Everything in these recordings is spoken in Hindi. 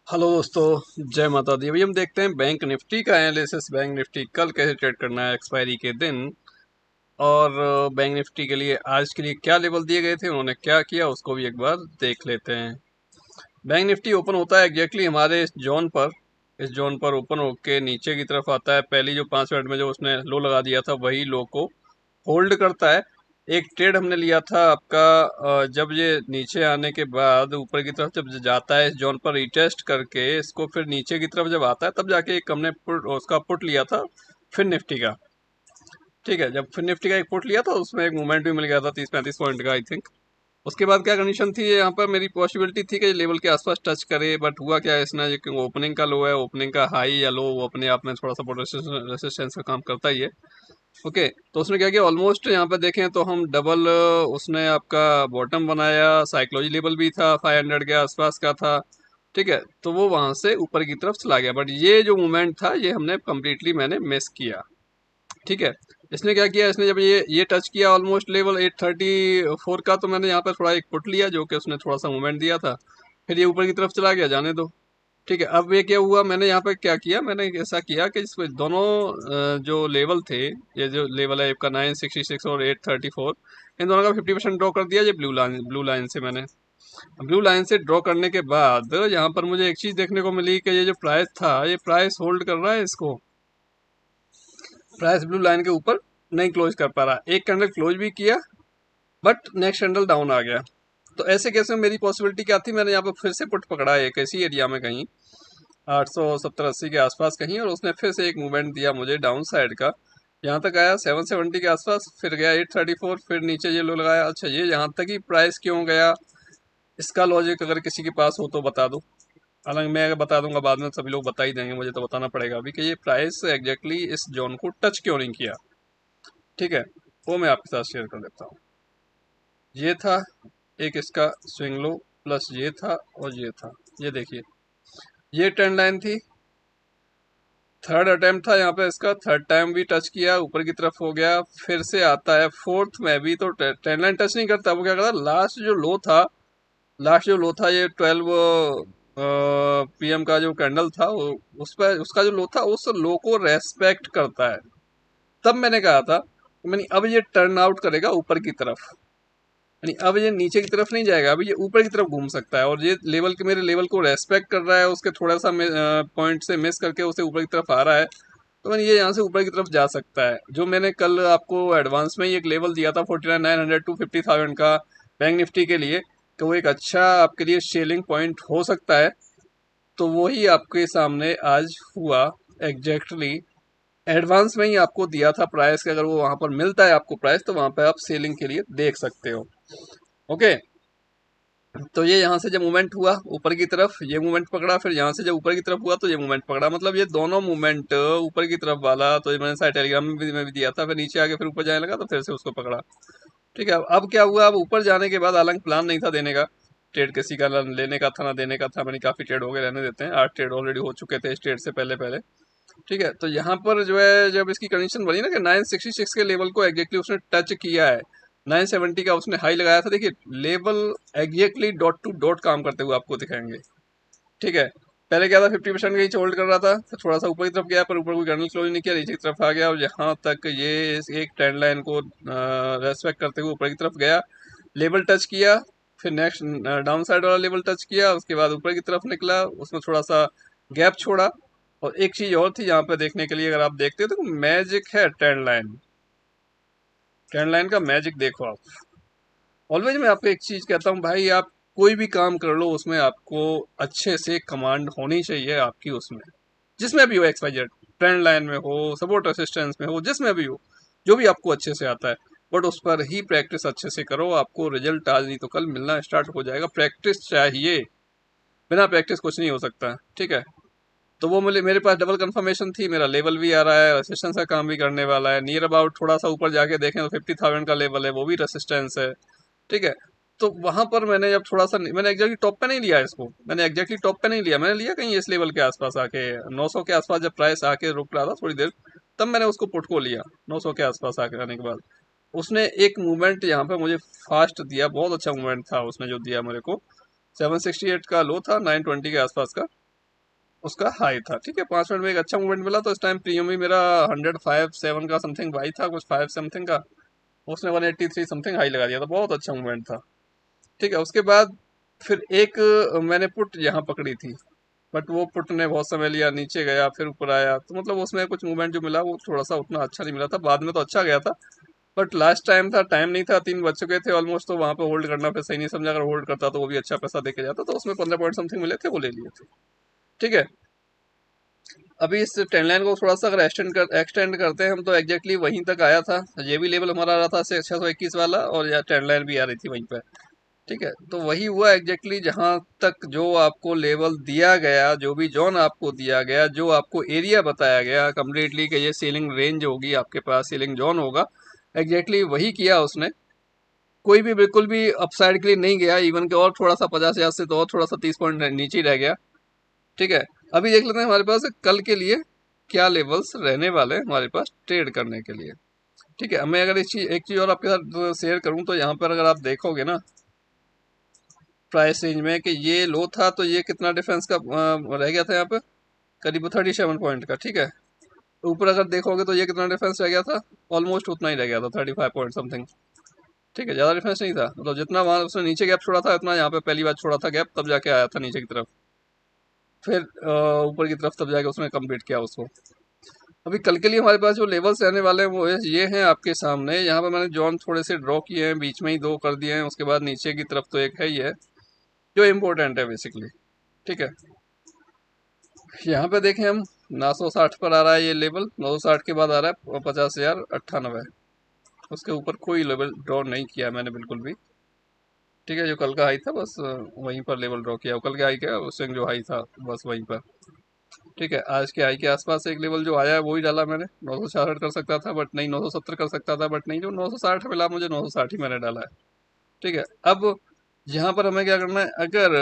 हेलो दोस्तों, जय माता दी। अभी हम देखते हैं बैंक निफ्टी का एनालिसिस। बैंक निफ्टी कल कैसे ट्रेड करना है एक्सपायरी के दिन, और बैंक निफ्टी के लिए आज के लिए क्या लेवल दिए गए थे, उन्होंने क्या किया, उसको भी एक बार देख लेते हैं। बैंक निफ्टी ओपन होता है एग्जैक्टली हमारे इस जोन पर ओपन होके नीचे की तरफ आता है। पहली जो 5 मिनट में जो उसने लो लगा दिया था वही लो को होल्ड करता है। एक ट्रेड हमने लिया था आपका, जब ये नीचे आने के बाद ऊपर की तरफ जब जाता है इस जोन पर रिटेस्ट करके इसको, फिर नीचे की तरफ जब आता है तब जाके एक हमने उसका पुट लिया था फिर निफ्टी का। ठीक है, जब फिर निफ्टी का एक पुट लिया था उसमें एक मूवमेंट भी मिल गया था 30-35 पॉइंट का आई थिंक। उसके बाद क्या कंडीशन थी, यहाँ पर मेरी पॉसिबिलिटी थी कि लेवल के आसपास टच करे, बट हुआ क्या है इसने, क्योंकि ओपनिंग का लो है, ओपनिंग का हाई या लो वो अपने आप में थोड़ा सा रेसिस्टेंस का काम करता ही है। ओके, तो उसने क्या किया, ऑलमोस्ट यहाँ पे देखें तो हम डबल, उसने आपका बॉटम बनाया, साइकोलॉजी लेवल भी था 500 के आसपास का था। ठीक है, तो वो वहां से ऊपर की तरफ चला गया, बट ये जो मूवमेंट था ये हमने कम्प्लीटली मैंने मिस किया। ठीक है, इसने क्या किया, इसने जब ये टच किया ऑलमोस्ट लेवल 834 का, तो मैंने यहाँ पर थोड़ा एक पुट लिया जो कि उसने थोड़ा सा मूवमेंट दिया था। फिर ये ऊपर की तरफ चला गया, जाने दो। ठीक है, अब ये क्या हुआ, मैंने यहाँ पे क्या किया, मैंने ऐसा किया कि इसमें दोनों जो लेवल थे, ये जो लेवल है आपका 966 और 834, इन दोनों का 50% ड्रॉ कर दिया। ये ब्लू लाइन से मैंने ब्लू लाइन से ड्रॉ करने के बाद यहाँ पर मुझे एक चीज देखने को मिली कि ये जो प्राइस था ये प्राइस होल्ड कर रहा है इसको। प्राइस ब्लू लाइन के ऊपर नहीं क्लोज कर पा रहा, एक कैंडल क्लोज भी किया बट नेक्स्ट कैंडल डाउन आ गया। तो ऐसे केस में मेरी पॉसिबिलिटी क्या थी, मैंने यहाँ पर फिर से पुट पकड़ा एक ऐसी एरिया में कहीं 870-80 के आसपास कहीं, और उसने फिर से एक मूवमेंट दिया मुझे डाउन साइड का। यहाँ तक आया 770 के आसपास, फिर गया 834, फिर नीचे ये लो लगाया। अच्छा, ये यहाँ तक ही प्राइस क्यों गया, इसका लॉजिक अगर किसी के पास हो तो बता दो। हालांकि मैं अगर बता दूंगा बाद में सभी लोग बता ही देंगे, मुझे तो बताना पड़ेगा अभी कि ये प्राइस एग्जैक्टली इस जोन को टच क्यों नहीं किया। ठीक है, वो मैं आपके साथ शेयर कर देता हूँ। ये था एक इसका स्विंग लो, प्लस ये था और ये था। ये देखिए, ये ट्रेंड लाइन थी, थर्ड अटेम्प्ट था यहाँ पे इसका, थर्ड टाइम भी टच किया, ऊपर की तरफ हो गया, फिर से आता है फोर्थ में भी, तो ट्रेंड लाइन टच नहीं करता, वो क्या करता, लास्ट जो लो था ये 12 पीएम का जो कैंडल था वो, उस पर उसका जो लो था उस लो को रेस्पेक्ट करता है। तब मैंने कहा था मैंने अब ये टर्न आउट करेगा ऊपर की तरफ, यानी अब ये नीचे की तरफ नहीं जाएगा, अभी ये ऊपर की तरफ घूम सकता है, और ये लेवल के मेरे लेवल को रेस्पेक्ट कर रहा है, उसके थोड़ा सा पॉइंट से मिस करके उसे ऊपर की तरफ आ रहा है। तो मैंने ये यहाँ से ऊपर की तरफ जा सकता है। जो मैंने कल आपको एडवांस में ही एक लेवल दिया था 49,900 टू 50,000 का बैंक निफ्टी के लिए, कि वो एक अच्छा आपके लिए सेलिंग पॉइंट हो सकता है, तो वही आपके सामने आज हुआ एग्जैक्टली। एडवांस में ही आपको दिया था प्राइस कि अगर वो वहां पर मिलता है आपको प्राइस, तो वहां पर आप सेलिंग के लिए देख सकते हो। ओके, तो ये यहाँ से जब मूवमेंट हुआ ऊपर की तरफ, ये मूवमेंट पकड़ा, फिर यहाँ से जब ऊपर की तरफ हुआ तो ये मूवमेंट पकड़ा, मतलब ये दोनों मूवमेंट ऊपर की तरफ वाला, तो ये मैंने साइड टेलीग्राम में भी दिया था, फिर नीचे आके फिर ऊपर जाने लगा तो फिर से उसको पकड़ा। ठीक है, अब क्या हुआ, अब ऊपर जाने के बाद, हालांकि प्लान नहीं था देने का, ट्रेड किसी का ना लेने का था ना देने का था, मैंने काफी ट्रेड हो गए, रहने देते हैं, 8 ट्रेड ऑलरेडी हो चुके थे इस ट्रेड से पहले पहले। ठीक है, तो यहाँ पर जो है जब इसकी कंडीशन बनी ना कि 966 के लेवल को एग्जैक्टली उसने टच किया है, 970 का उसने हाई लगाया था, देखिए level exactly dot to dot com करते हुए आपको दिखाएंगे। ठीक है, पहले क्या था, 50% का ही होल्ड कर रहा था, फिर थोड़ा सा ऊपर की तरफ गया, पर ऊपर कोई कैंडल क्लोज नहीं किया, नीचे की तरफ आ गया, और यहाँ तक ये एक ट्रेंड लाइन को रेस्पेक्ट करते हुए ऊपर की तरफ गया, लेवल टच किया, फिर नेक्स्ट डाउन साइड वाला लेवल टच किया, उसके बाद ऊपर की तरफ निकला, उसमें थोड़ा सा गैप छोड़ा। और एक चीज और थी यहाँ पे देखने के लिए, अगर आप देखते हो तो मैजिक है ट्रेंड लाइन, ट्रेंड लाइन का मैजिक देखो आप। ऑलवेज मैं आपको एक चीज कहता हूँ भाई, आप कोई भी काम कर लो उसमें आपको अच्छे से कमांड होनी चाहिए आपकी, उसमें जिसमें भी हो, X Y Z, trend line में हो, सपोर्ट रेसिस्टेंस में हो, जिसमें भी हो, जो भी आपको अच्छे से आता है, बट उस पर ही प्रैक्टिस अच्छे से करो, आपको रिजल्ट आज नहीं तो कल मिलना स्टार्ट हो जाएगा। प्रैक्टिस चाहिए, बिना प्रैक्टिस कुछ नहीं हो सकता। ठीक है, तो वो मेरे पास डबल कंफर्मेशन थी, मेरा लेवल भी आ रहा है, रेसिस्टेंस का काम भी करने वाला है, नियर अबाउट थोड़ा सा ऊपर जाके देखें तो 50,000 का लेवल है, वो भी रेसिस्टेंस है। ठीक है, तो वहां पर मैंने जब थोड़ा सा, मैंने एग्जैक्टली टॉप पे नहीं लिया इसको, मैंने एग्जैक्टली टॉप पे नहीं लिया, मैंने लिया कहीं इस लेवल के आसपास आके, 900 के आसपास जब प्राइस आके रुक रहा था थोड़ी देर, तब मैंने उसको पुट को लिया 900 के आसपास आके आने के बाद। उसने एक मूवमेंट यहाँ पे मुझे फास्ट दिया, बहुत अच्छा मूवमेंट था उसने जो दिया मेरे को। 768 का लो था 920 के आसपास का, उसका हाई था। ठीक है, 5 मिनट में एक अच्छा मूवमेंट मिला, तो इस टाइम प्रीमियम भी मेरा 105.7 का समथिंग भाई था, कुछ 5 समथिंग का। उसने 183 समथिंग हाई लगा दिया था, बहुत अच्छा मूवमेंट था। ठीक है, उसके बाद फिर एक मैंने पुट यहाँ पकड़ी थी, बट वो पुट ने बहुत समय लिया, नीचे गया फिर ऊपर आया, तो मतलब उसमें कुछ मूवमेंट जो मिला वो थोड़ा सा उतना अच्छा नहीं मिला था। बाद में तो अच्छा गया था, बट लास्ट टाइम था, टाइम नहीं था, 3 बज चुके थे ऑलमोस्ट, तो वहां पे होल्ड करना फिर सही नहीं समझा। अगर होल्ड करता तो वो भी अच्छा पैसा देके जाता, तो उसमें 15 पॉइंट समथिंग मिले थे, वो ले लिए थे। ठीक है, अभी इस ट्रेंड लाइन को थोड़ा सा अगर एक्सटेंड करते हैं हम, तो एग्जैक्टली वहीं तक आया था। ये भी लेवल हमारा आ रहा था 621 वाला, और यह ट्रेंड लाइन भी आ रही थी वहीं पर। ठीक है, तो वही हुआ एग्जैक्टली, जहां तक जो आपको लेवल दिया गया, जो भी जोन आपको दिया गया, जो आपको एरिया बताया गया कम्प्लीटली कि ये सीलिंग रेंज होगी आपके पास, सीलिंग जोन होगा, एग्जैक्टली वही किया उसने। कोई भी बिल्कुल भी अपसाइड के लिए नहीं गया, इवन के और थोड़ा सा 50 हजार से तो और थोड़ा सा 30 पॉइंट नीचे ही रह गया। ठीक है, अभी देख लेते हैं हमारे पास कल के लिए क्या लेवल्स रहने वाले हैं हमारे पास ट्रेड करने के लिए। ठीक है, मैं अगर एक चीज और आपके साथ शेयर करूं, तो यहाँ पर अगर आप देखोगे ना प्राइस रेंज में कि ये लो था, तो ये कितना डिफरेंस का रह गया था यहाँ पे, करीब 37 पॉइंट का। ठीक है, ऊपर अगर देखोगे तो ये कितना डिफरेंस रह गया था, ऑलमोस्ट उतना ही रह गया था, 35 पॉइंट समथिंग। ठीक है, ज़्यादा डिफरेंस नहीं था, मतलब जितना वहाँ उसने नीचे गैप छोड़ा था, उतना यहाँ पे पहली बार छोड़ा था गैप, तब जाके आया था नीचे की तरफ, फिर ऊपर की तरफ तब जाके उसने कंप्लीट किया उसको। अभी कल के लिए हमारे पास जो लेवल्स रहने वाले हैं वो ये हैं आपके सामने। यहाँ पे मैंने जॉन थोड़े से ड्रॉ किए हैं, बीच में ही 2 कर दिए हैं, उसके बाद नीचे की तरफ तो एक है ही है जो इम्पोर्टेंट है बेसिकली। ठीक है, यहाँ पे देखें हम, 960 पर आ रहा है ये लेवल, 960 के बाद आ रहा है 50,098। उसके ऊपर कोई लेवल ड्रॉ नहीं किया मैंने बिल्कुल भी। ठीक है, जो कल का हाई था बस वहीं पर लेवल ड्रॉ किया, कल के हाई का उस टाइम जो हाई था बस वहीं पर। ठीक है, आज के हाई के आसपास एक लेवल जो आया है वो ही डाला मैंने, 966 कर सकता था बट नहीं, 970 कर सकता था बट नहीं, जो 960 मिला मुझे 960 ही मैंने डाला है। ठीक है, अब यहाँ पर हमें क्या करना है, अगर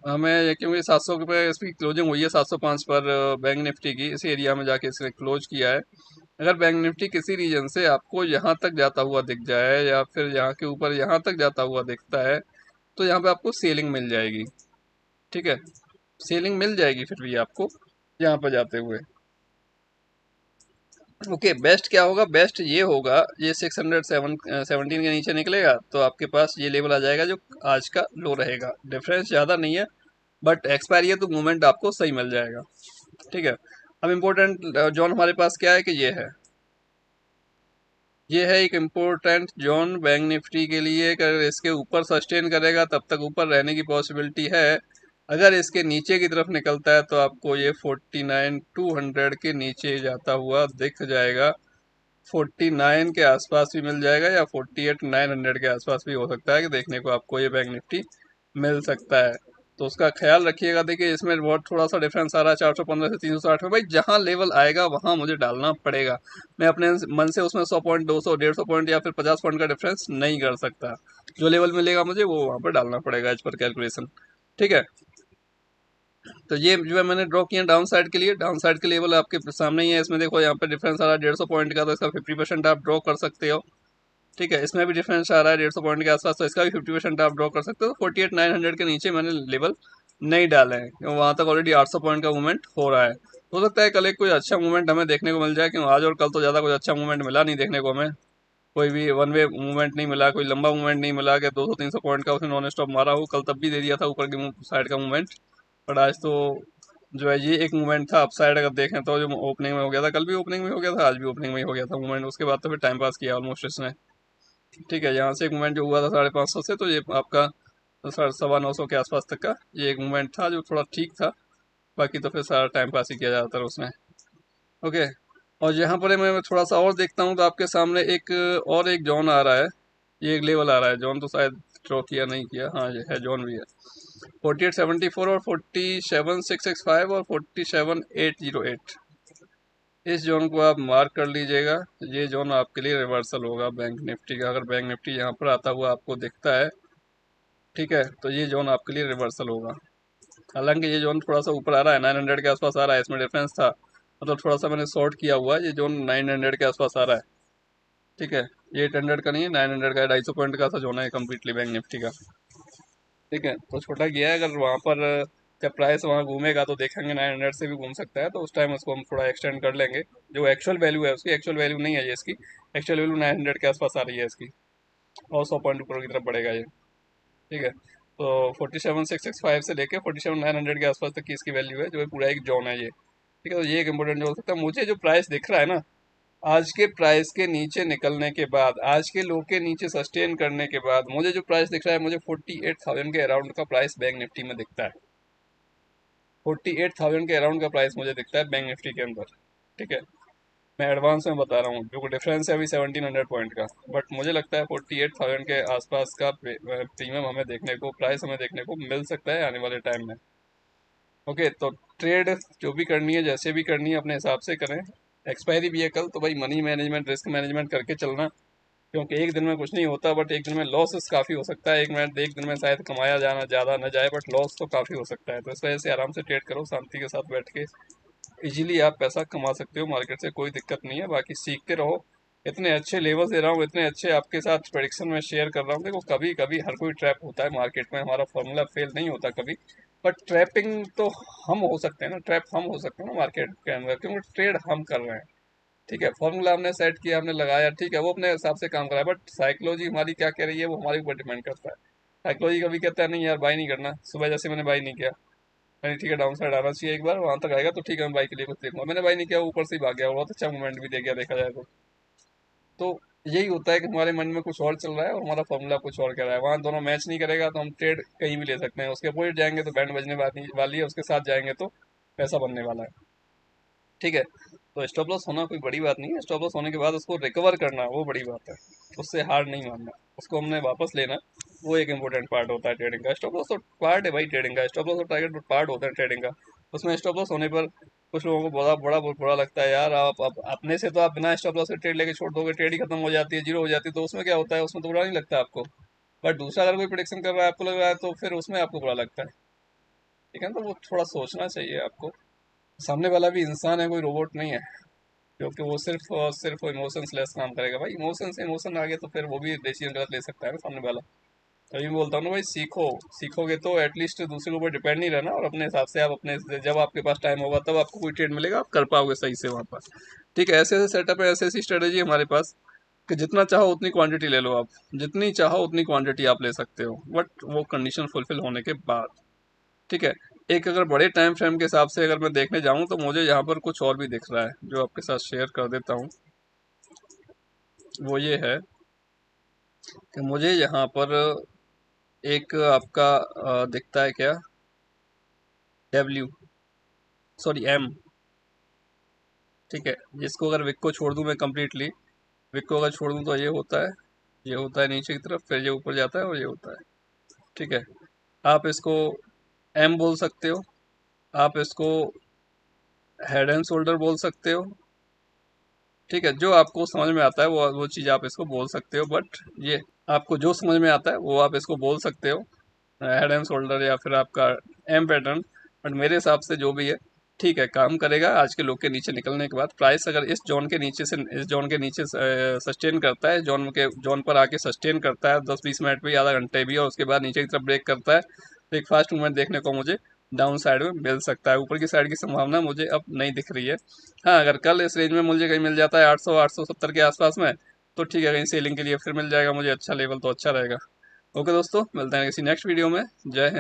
हमें, क्योंकि 700 रुपये इसकी क्लोजिंग हुई है 705 पर बैंक निफ्टी की, इस एरिया में जाके इसने क्लोज किया है। अगर बैंक निफ्टी किसी रीजन से आपको यहाँ तक जाता हुआ दिख जाए, या फिर यहाँ के ऊपर यहाँ तक जाता हुआ दिखता है, तो यहाँ पे आपको सेलिंग मिल जाएगी। ठीक है, सेलिंग मिल जाएगी फिर भी आपको यहाँ पर जाते हुए। ओके, बेस्ट क्या होगा, बेस्ट ये होगा, ये 617 के नीचे निकलेगा तो आपके पास ये लेवल आ जाएगा जो आज का लो रहेगा। डिफरेंस ज़्यादा नहीं है, बट एक्सपायरी है तो मूवमेंट आपको सही मिल जाएगा। ठीक है, अब इम्पोर्टेंट जोन हमारे पास क्या है कि ये है एक इम्पोर्टेंट जोन बैंक निफ्टी के लिए। अगर इसके ऊपर सस्टेन करेगा तब तक ऊपर रहने की पॉसिबिलिटी है। अगर इसके नीचे की तरफ निकलता है तो आपको ये 49,200 के नीचे जाता हुआ दिख जाएगा। 49 के आसपास भी मिल जाएगा, या 48,900 के आसपास भी हो सकता है कि देखने को आपको ये बैंक निफ्टी मिल सकता है। तो उसका ख्याल रखिएगा। देखिए इसमें बहुत थोड़ा सा डिफरेंस आ रहा है 415 से 360 में। भाई जहां लेवल आएगा वहां मुझे डालना पड़ेगा। मैं अपने मन से उसमें 100 पॉइंट, 200, 150 पॉइंट या फिर 50 पॉइंट का डिफरेंस नहीं कर सकता। जो लेवल मिलेगा मुझे वो वहां पर डालना पड़ेगा एज पर कैलकुलेशन। ठीक है, तो ये जो है मैंने ड्रॉ किया डाउन साइड के लिए। डाउन साइड के लेवल आपके सामने ही है, इसमें देखो यहाँ पे डिफरेंस आ रहा है 150 पॉइंट का, तो इसका 50% आप ड्रॉ कर सकते हो। ठीक है, इसमें भी डिफरेंस आ रहा है 150 पॉइंट के आसपास, तो इसका भी 50% आप ड्रॉ कर सकते हो। 48,900 के नीचे मैंने लेवल नहीं डाले हैं, क्योंकि वहाँ तक ऑलरेडी 800 पॉइंट का मूवमेंट हो रहा है। हो सकता है कल एक कोई अच्छा मूवमेंट हमें देखने को मिल जाए, क्योंकि आज और कल तो ज़्यादा कोई अच्छा मूवमेंट मिला नहीं देखने को हमें। कोई भी वन वे मूवमेंट नहीं मिला, कोई लंबा मूवमेंट नहीं मिला कि 200-300 पॉइंट का उसने नॉन स्टॉप मारा हो। कल तब भी दे दिया था ऊपर की साइड का मूवमेंट, पर आज तो जो है ये एक मूवमेंट था अप साइड, अगर देखें तो जो ओपनिंग में हो गया था, कल भी ओपनिंग में हो गया था, आज भी ओपनिंग में ही हो गया था मूवमेंट। उसके बाद तो फिर टाइम पास किया ऑलमोस्ट इसने। ठीक है, यहाँ से एक मूवमेंट जो हुआ था 550 से, तो ये आपका 950 के आसपास तक का ये एक मूवमेंट था जो थोड़ा ठीक था। बाकी तो फिर सारा टाइम पास ही किया ज़्यादातर उसने। ओके, और यहाँ पर मैं थोड़ा सा और देखता हूँ तो आपके सामने एक और एक जोन आ रहा है, ये एक लेवल आ रहा है। जोन तो शायद ड्रॉ किया नहीं किया, हाँ ये है, जोन भी है 4874 और 47,665 और 47,808। इस जोन को आप मार्क कर लीजिएगा। ये जोन आपके लिए रिवर्सल होगा बैंक निफ्टी का। अगर बैंक निफ्टी यहाँ पर आता हुआ आपको दिखता है, ठीक है, तो ये जोन आपके लिए रिवर्सल होगा। हालांकि ये जोन थोड़ा सा ऊपर आ रहा है, 900 के आसपास आ रहा है, इसमें डिफरेंस था, मतलब थोड़ा सा मैंने शॉर्ट किया हुआ है। ये जोन 900 के आसपास आ रहा है। ठीक है, ये 800 का नहीं है, 900 का है, 250 पॉइंट का सा जोन है कम्प्लीटली बैंक निफ्टी का। ठीक है, तो छोटा गया है, अगर वहाँ पर जब प्राइस वहाँ घूमेगा तो देखेंगे 900 से भी घूम सकता है, तो उस टाइम उसको हम थोड़ा एक्सटेंड कर लेंगे। जो एक्चुअल वैल्यू है उसकी, एक्चुअल वैल्यू नहीं है ये इसकी, एक्चुअल वैल्यू 900 के आसपास आ रही है इसकी, और 100 पॉइंट ऊपर की तरफ बढ़ेगा ये। ठीक है, तो 47,665 से लेके 47,900 के आसपास तक की इसकी वैल्यू है, जो है पूरा एक जोन है ये। ठीक है, तो ये एक इंपॉर्टेंट जो हो सकता है। मुझे जो प्राइस दिख रहा है ना, आज के प्राइस के नीचे निकलने के बाद, आज के लो के नीचे सस्टेन करने के बाद, मुझे जो प्राइस दिख रहा है, मुझे 48,000 के अराउंड का प्राइस बैंक निफ्टी में दिखता है। 48,000 के अराउंड का प्राइस मुझे दिखता है बैंक निफ्टी के अंदर। ठीक है, मैं एडवांस में बता रहा हूँ, जो डिफरेंस है अभी 1700 पॉइंट का, बट मुझे लगता है 48,000 के आसपास का प्रीमियम हमें देखने को, प्राइस हमें देखने को मिल सकता है आने वाले टाइम में। ओके, तो ट्रेड जो भी करनी है, जैसे भी करनी है, अपने हिसाब से करें। एक्सपायरी भी है कल, तो भाई मनी मैनेजमेंट, रिस्क मैनेजमेंट करके चलना, क्योंकि एक दिन में कुछ नहीं होता, बट एक दिन में लॉसेस काफ़ी हो सकता है। एक दिन में शायद कमाया जाना ज़्यादा न जाए, बट लॉस तो काफ़ी हो सकता है। तो इस वजह से आराम से ट्रेड करो, शांति के साथ बैठ के इजीली आप पैसा कमा सकते हो मार्केट से, कोई दिक्कत नहीं है। बाकी सीखते रहो। इतने अच्छे लेवल दे रहा हूँ, इतने अच्छे आपके साथ प्रेडिक्शन में शेयर कर रहा हूँ। देखो, कभी कभी हर कोई ट्रैप होता है मार्केट में, हमारा फॉर्मूला फेल नहीं होता कभी, बट ट्रैपिंग तो हम हो सकते हैं ना, ट्रैप हम हो सकते हैं ना मार्केट के अंदर, क्योंकि ट्रेड हम कर रहे हैं। ठीक है, फॉर्मूला हमने सेट किया, हमने लगाया, ठीक है, वो अपने हिसाब से काम करा है, बट साइकोलॉजी हमारी क्या कह रही है वो हमारे ऊपर डिपेंड करता है। साइकोलॉजी कभी कहता है नहीं यार बाई नहीं करना, सुबह जैसे मैंने बाई नहीं किया, मैंने ठीक है डाउन साइड आना चाहिए, एक बार वहां तक आएगा तो ठीक है मैं बाई के लिए कुछ देखूंगा, मैंने बाई नहीं किया, ऊपर से ही भाग गया, बहुत अच्छा मूवमेंट भी दे गया देखा जाए तो यही होता है कि हमारे मन में कुछ और चल रहा है और हमारा फॉर्मूला कुछ और कह रहा है, वहाँ दोनों मैच नहीं करेगा तो हम ट्रेड कहीं भी ले सकते हैं। उसके अपोजिट जाएंगे तो बैंड बजने वाली है, उसके साथ जाएंगे तो पैसा बनने वाला है। ठीक है, तो स्टॉप लॉस होना कोई बड़ी बात नहीं है, स्टॉप लॉस होने के बाद उसको रिकवर करना वो बड़ी बात है। उससे हार नहीं मानना, उसको हमने वापस लेना, वो एक इंपॉर्टेंट पार्ट होता है ट्रेडिंग का। स्टॉप लॉस तो पार्ट है भाई ट्रेडिंग का, स्टॉप लॉस और टारगेट पार्ट होता है ट्रेडिंग का। उसमें स्टॉप लॉस होने पर कुछ लोगों को बड़ा बड़ा बुरा लगता है, यार आप अपने से तो आप बिना स्टॉप लॉस के ट्रेड लेके छोड़ दोगे, ट्रेड ही खत्म हो जाती है, जीरो हो जाती है, तो उसमें क्या होता है, उसमें तो बुरा नहीं लगता आपको। बट दूसरा अगर कोई प्रिडिक्शन कर रहा है आपको लग रहा है, तो फिर उसमें आपको बुरा लगता है। ठीक है ना, तो वो थोड़ा सोचना चाहिए आपको। सामने वाला भी इंसान है, कोई रोबोट नहीं है, क्योंकि वो सिर्फ और सिर्फ इमोशंस लेस काम करेगा। भाई इमोशन से इमोशन आ गए तो फिर वो भी डिसीजन गलत ले सकता है ना सामने वाला। तभी मैं बोलता हूँ ना भाई, सीखो, सीखोगे तो एटलीस्ट दूसरे के ऊपर डिपेंड नहीं रहना, और अपने हिसाब से आप अपने, जब आपके पास टाइम होगा तब आपको कोई ट्रेड मिलेगा, आप कर पाओगे सही से वहाँ पर। ठीक है, ऐसे ऐसे सेटअप है, ऐसी ऐसी स्ट्रेटेजी है हमारे पास कि जितना चाहो उतनी क्वांटिटी ले लो आप, जितनी चाहो उतनी क्वांटिटी आप ले सकते हो, बट वो कंडीशन फुलफिल होने के बाद। ठीक है, एक अगर बड़े टाइम फ्रेम के हिसाब से अगर मैं देखने जाऊं तो मुझे यहाँ पर कुछ और भी दिख रहा है, जो आपके साथ शेयर कर देता हूँ। वो ये है कि मुझे यहाँ पर एक आपका दिखता है क्या, डब्ल्यू, सॉरी एम। ठीक है, जिसको अगर विक को छोड़ दूं मैं कम्प्लीटली, विक को अगर छोड़ दूं तो ये होता है, ये होता है नीचे की तरफ, फिर ये ऊपर जाता है और ये होता है। ठीक है, आप इसको एम बोल सकते हो, आप इसको हेड एंड शोल्डर बोल सकते हो। ठीक है, जो आपको समझ में आता है वो चीज़ आप इसको बोल सकते हो, बट ये आपको जो समझ में आता है वो आप इसको बोल सकते हो, हेड एंड शोल्डर या फिर आपका एम पैटर्न। बट मेरे हिसाब से जो भी है ठीक है, काम करेगा। आज के लो के नीचे निकलने के बाद प्राइस अगर इस जोन के नीचे से, इस जोन के नीचे सस्टेन करता है, जोन पर आके सस्टेन करता है 10-20 मिनट भी, आधा घंटे भी, और उसके बाद नीचे की तरफ ब्रेक करता है, तो एक फास्ट मूवमेंट देखने को मुझे डाउन साइड में मिल सकता है। ऊपर की साइड की संभावना मुझे अब नहीं दिख रही है। हाँ, अगर कल इस रेंज में मुझे कहीं मिल जाता है 800 870 के आसपास में, तो ठीक है, कहीं सेलिंग के लिए फिर मिल जाएगा मुझे अच्छा लेवल, तो अच्छा रहेगा। ओके दोस्तों, मिलते हैं किसी नेक्स्ट वीडियो में। जय हिंद।